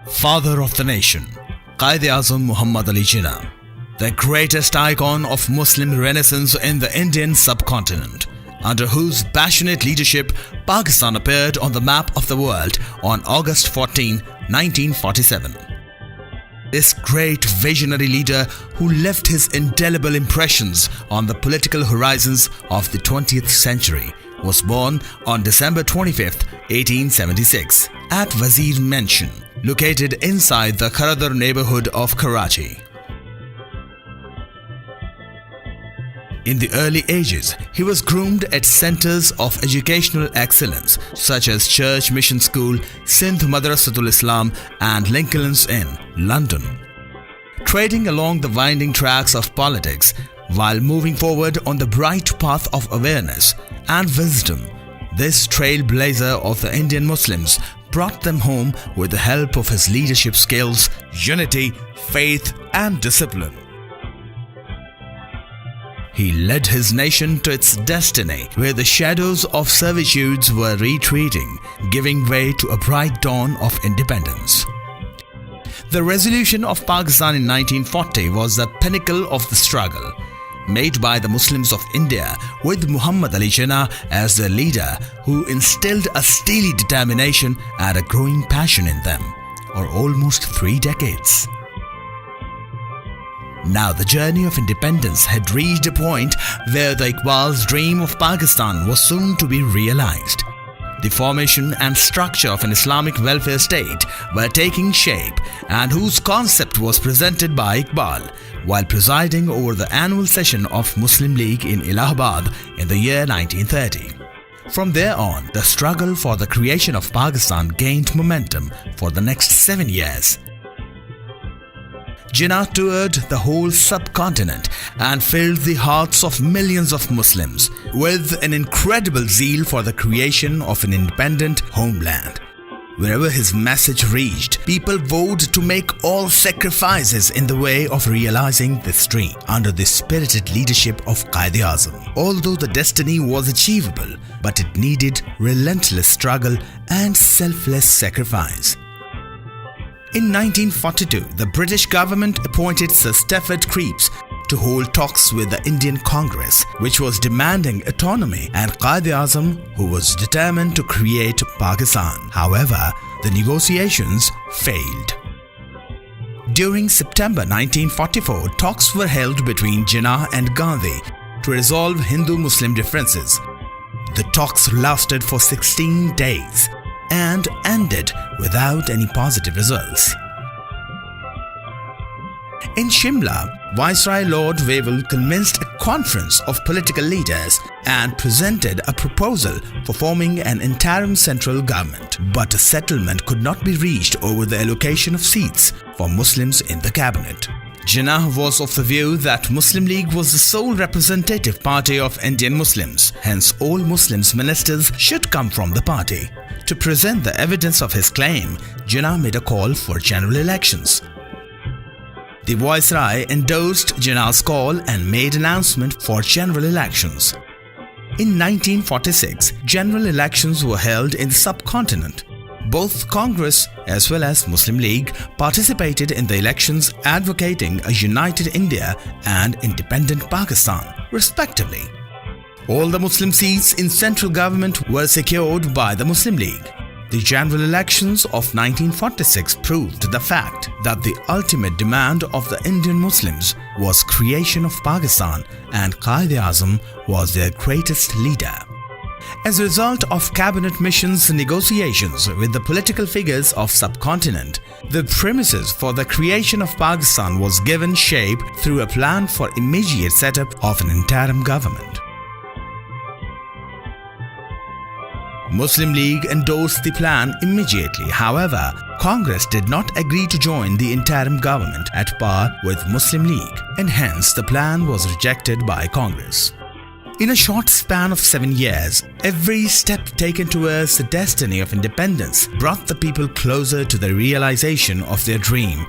Father of the nation, Quaid-e-Azam Muhammad Ali Jinnah, the greatest icon of Muslim renaissance in the Indian subcontinent, under whose passionate leadership Pakistan appeared on the map of the world on August 14, 1947. This great visionary leader who left his indelible impressions on the political horizons of the 20th century was born on December 25, 1876 at Wazir Mansion, located inside the Kharadar neighborhood of Karachi. In the early ages, he was groomed at centers of educational excellence such as Church Mission School, Sindh Madrasatul Islam and Lincoln's Inn, London. Trading along the winding tracks of politics while moving forward on the bright path of awareness and wisdom, this trailblazer of the Indian Muslims brought them home with the help of his leadership skills, unity, faith and discipline. He led his nation to its destiny, where the shadows of servitude were retreating, giving way to a bright dawn of independence. The resolution of Pakistan in 1940 was the pinnacle of the struggle, made by the Muslims of India with Muhammad Ali Jinnah as their leader, who instilled a steely determination and a growing passion in them, for almost 3 decades. Now the journey of independence had reached a point where the Iqbal's dream of Pakistan was soon to be realized. The formation and structure of an Islamic welfare state were taking shape, and whose concept was presented by Iqbal while presiding over the annual session of Muslim League in Allahabad in the year 1930. From there on, the struggle for the creation of Pakistan gained momentum for the next 7 years. Jinnah toured the whole subcontinent and filled the hearts of millions of Muslims with an incredible zeal for the creation of an independent homeland. Wherever his message reached, people vowed to make all sacrifices in the way of realizing this dream under the spirited leadership of Quaid-e-Azam. Although the destiny was achievable, but it needed relentless struggle and selfless sacrifice. In 1942, the British government appointed Sir Stafford Cripps to hold talks with the Indian Congress, which was demanding autonomy, and Quaid-e-Azam, who was determined to create Pakistan. However, the negotiations failed. During September 1944, talks were held between Jinnah and Gandhi to resolve Hindu-Muslim differences. The talks lasted for 16 days and ended without any positive results. In Shimla, Viceroy Lord Wavell convinced a conference of political leaders and presented a proposal for forming an interim central government, but a settlement could not be reached over the allocation of seats for Muslims in the cabinet. Jinnah was of the view that Muslim League was the sole representative party of Indian Muslims, hence all Muslims ministers should come from the party. To present the evidence of his claim, Jinnah made a call for general elections. The Viceroy endorsed Jinnah's call and made announcement for general elections. In 1946, general elections were held in the subcontinent. Both Congress as well as Muslim League participated in the elections, advocating a united India and independent Pakistan, respectively. All the Muslim seats in central government were secured by the Muslim League. The general elections of 1946 proved the fact that the ultimate demand of the Indian Muslims was creation of Pakistan, and Quaid-e-Azam was their greatest leader. As a result of cabinet missions negotiations with the political figures of subcontinent, the premises for the creation of Pakistan was given shape through a plan for immediate setup of an interim government. Muslim League endorsed the plan immediately. However, Congress did not agree to join the interim government at par with Muslim League, and hence the plan was rejected by Congress. In a short span of 7 years, every step taken towards the destiny of independence brought the people closer to the realization of their dream.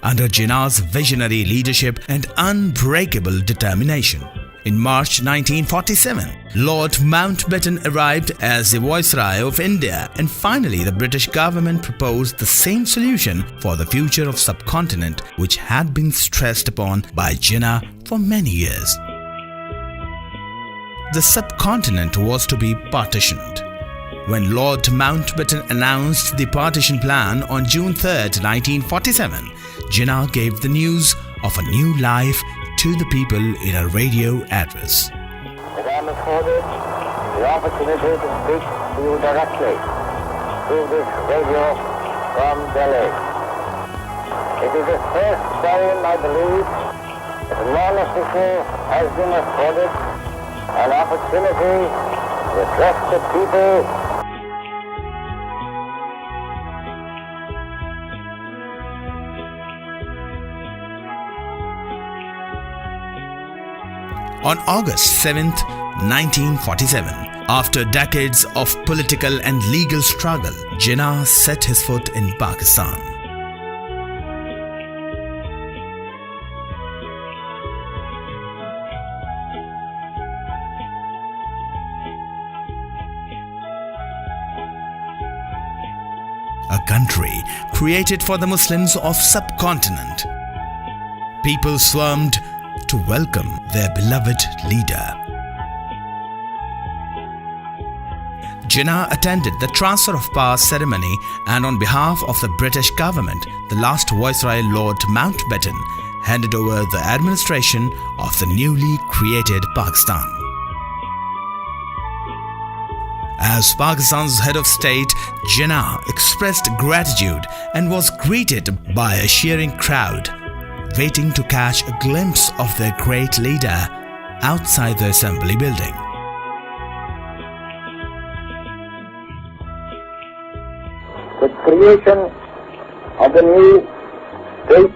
Under Jinnah's visionary leadership and unbreakable determination, In March 1947, Lord Mountbatten arrived as the Viceroy of India, and finally the British government proposed the same solution for the future of subcontinent which had been stressed upon by Jinnah for many years. The subcontinent was to be partitioned. When Lord Mountbatten announced the partition plan on June 3, 1947, Jinnah gave the news of a new life to the people in a radio address. That I am afforded the opportunity to speak to you directly through this radio from Delhi. It is the first time, I believe, that a non-official has been afforded an opportunity to address the people. On August 7, 1947, after decades of political and legal struggle, Jinnah set his foot in Pakistan. A country created for the Muslims of subcontinent. People swarmed to welcome their beloved leader. Jinnah attended the transfer of power ceremony, and on behalf of the British government, the last Viceroy Lord Mountbatten handed over the administration of the newly created Pakistan. As Pakistan's head of state, Jinnah expressed gratitude and was greeted by a cheering crowd, waiting to catch a glimpse of their great leader outside the assembly building. The creation of the new state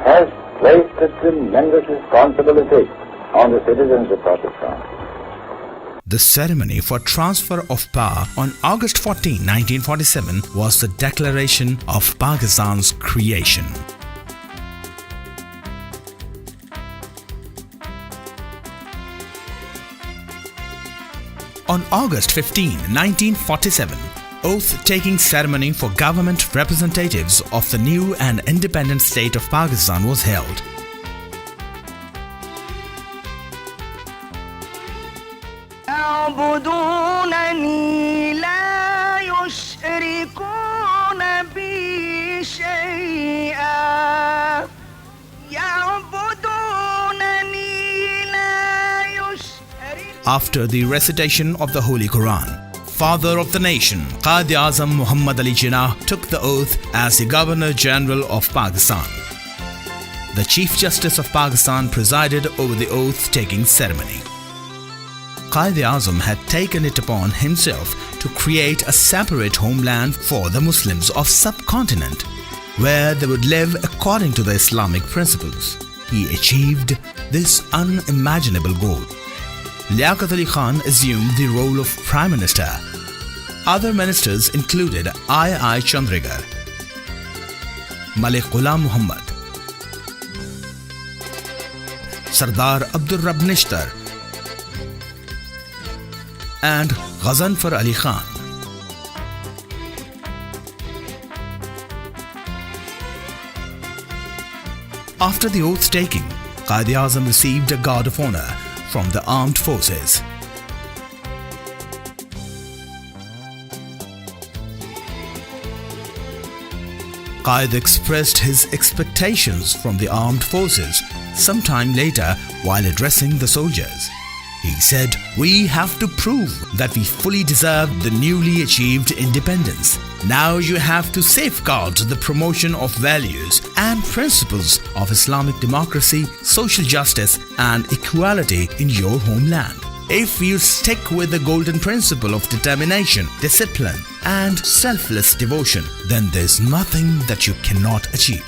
has placed a tremendous responsibility on the citizens of Pakistan. The ceremony for transfer of power on August 14, 1947 was the declaration of Pakistan's creation. On August 15, 1947, oath-taking ceremony for government representatives of the new and independent state of Pakistan was held. After the recitation of the Holy Quran, father of the nation, Quaid-e-Azam Muhammad Ali Jinnah took the oath as the Governor General of Pakistan. The Chief Justice of Pakistan presided over the oath-taking ceremony. Quaid-e-Azam had taken it upon himself to create a separate homeland for the Muslims of subcontinent, where they would live according to the Islamic principles. He achieved this unimaginable goal. Liaquat Ali Khan assumed the role of Prime Minister. Other ministers included I. Chandrigar, Malik Ghulam Muhammad, Sardar Abdul Rabb Nishtar, and Ghazanfar Ali Khan. After the oath-taking, Quaid-e-Azam received a Guard of Honor from the armed forces. Quaid expressed his expectations from the armed forces sometime later while addressing the soldiers. He said, "We have to prove that we fully deserve the newly achieved independence. Now you have to safeguard the promotion of values and principles of Islamic democracy, social justice, and equality in your homeland. If you stick with the golden principle of determination, discipline, and selfless devotion, then there's nothing that you cannot achieve."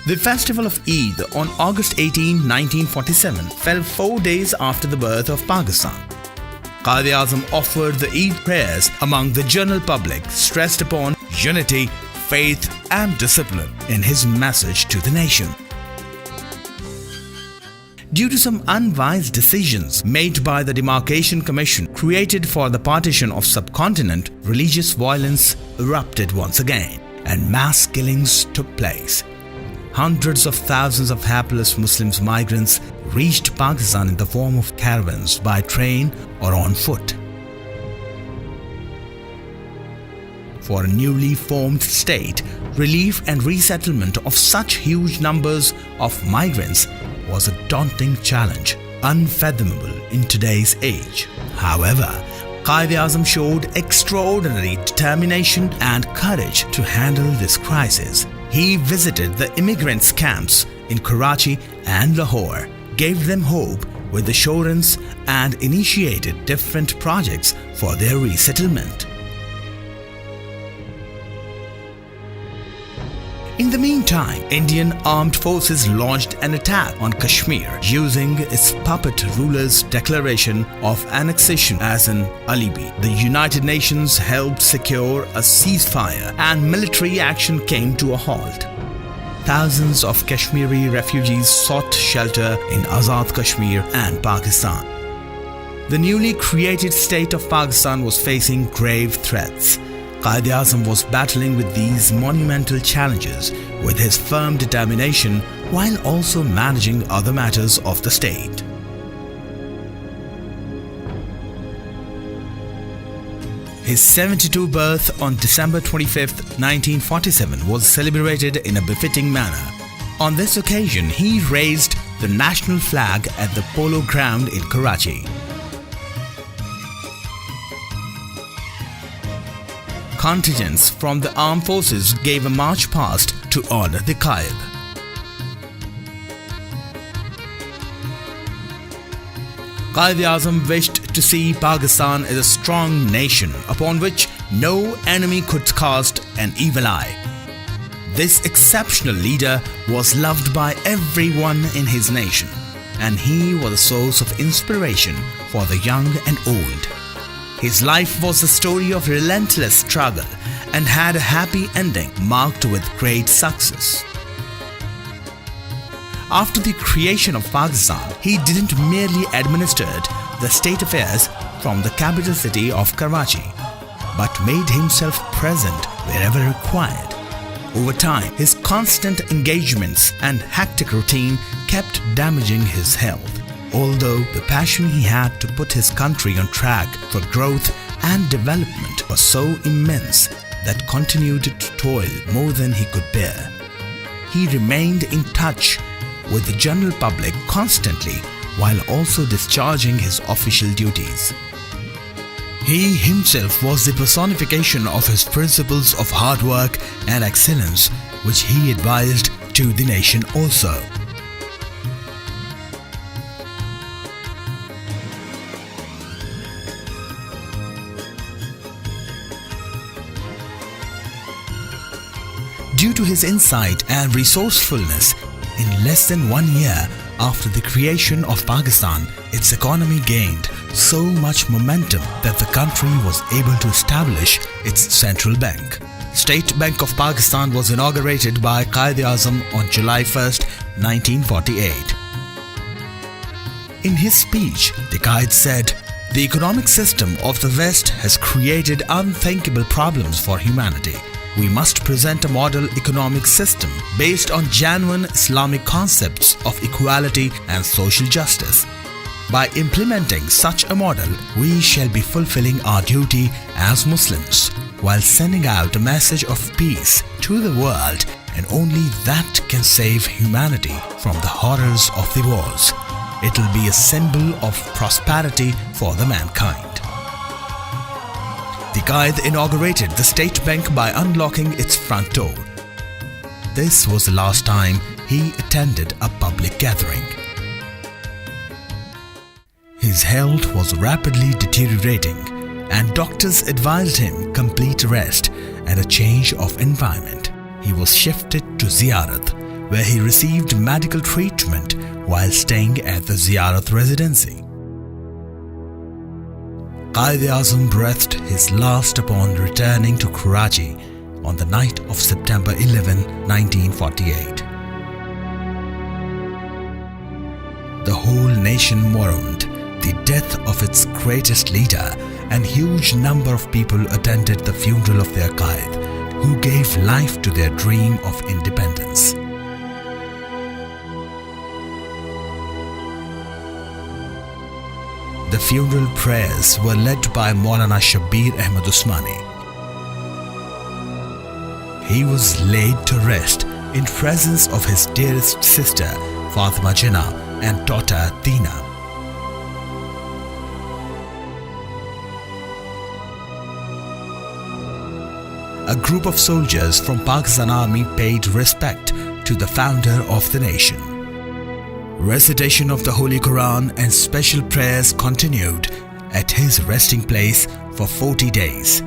The festival of Eid on August 18, 1947 fell 4 days after the birth of Pakistan. Quaid-e-Azam offered the Eid prayers among the general public, stressed upon unity, faith and discipline in his message to the nation. Due to some unwise decisions made by the Demarcation Commission created for the partition of subcontinent, religious violence erupted once again and mass killings took place. Hundreds of thousands of hapless Muslim migrants reached Pakistan in the form of caravans by train or on foot. For a newly formed state, relief and resettlement of such huge numbers of migrants was a daunting challenge, unfathomable in today's age. However, Quaid-e-Azam showed extraordinary determination and courage to handle this crisis. He visited the immigrants' camps in Karachi and Lahore, gave them hope with assurance and initiated different projects for their resettlement. In the meantime, Indian armed forces launched an attack on Kashmir using its puppet ruler's declaration of annexation as an alibi. The United Nations helped secure a ceasefire and military action came to a halt. Thousands of Kashmiri refugees sought shelter in Azad Kashmir and Pakistan. The newly created state of Pakistan was facing grave threats. Quaid-e-Azam was battling with these monumental challenges with his firm determination while also managing other matters of the state. His 72th birth on December 25, 1947 was celebrated in a befitting manner. On this occasion, he raised the national flag at the Polo Ground in Karachi. Contingents from the armed forces gave a march past to honor the Quaid. Quaid-e-Azam wished to see Pakistan as a strong nation upon which no enemy could cast an evil eye. This exceptional leader was loved by everyone in his nation, and he was a source of inspiration for the young and old. His life was a story of relentless struggle and had a happy ending marked with great success. After the creation of Pakistan, he didn't merely administer the state affairs from the capital city of Karachi, but made himself present wherever required. Over time, his constant engagements and hectic routine kept damaging his health. Although the passion he had to put his country on track for growth and development was so immense that continued to toil more than he could bear. He remained in touch with the general public constantly while also discharging his official duties. He himself was the personification of his principles of hard work and excellence, which he advised to the nation also. Due to his insight and resourcefulness, in less than 1 year after the creation of Pakistan, its economy gained so much momentum that the country was able to establish its central bank. State Bank of Pakistan was inaugurated by Quaid-e-Azam on July 1, 1948. In his speech, the Quaid said, "The economic system of the West has created unthinkable problems for humanity. We must present a model economic system based on genuine Islamic concepts of equality and social justice. By implementing such a model, we shall be fulfilling our duty as Muslims while sending out a message of peace to the world, and only that can save humanity from the horrors of the wars. It will be a symbol of prosperity for the mankind." The Quaid inaugurated the state bank by unlocking its front door. This was the last time he attended a public gathering. His health was rapidly deteriorating, and doctors advised him complete rest and a change of environment. He was shifted to Ziyarat, where he received medical treatment while staying at the Ziyarat residency. Quaid-e-Azam breathed his last upon returning to Karachi on the night of September 11, 1948. The whole nation mourned the death of its greatest leader, and huge number of people attended the funeral of their Quaid, who gave life to their dream of independence. The funeral prayers were led by Maulana Shabbir Ahmad Usmani. He was laid to rest in presence of his dearest sister Fatima Jinnah and daughter Tina. A group of soldiers from Pakistan Army paid respect to the founder of the nation. Recitation of the Holy Quran and special prayers continued at his resting place for 40 days.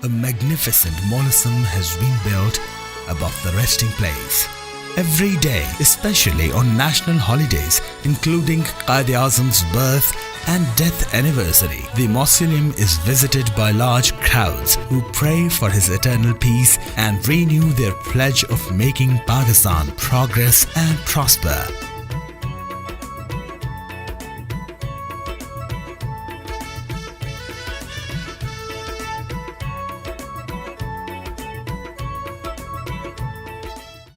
A magnificent mausoleum has been built above the resting place. Every day, especially on national holidays, including Quaid-e-Azam's birth and death anniversary, the mausoleum is visited by large crowds who pray for his eternal peace and renew their pledge of making Pakistan progress and prosper.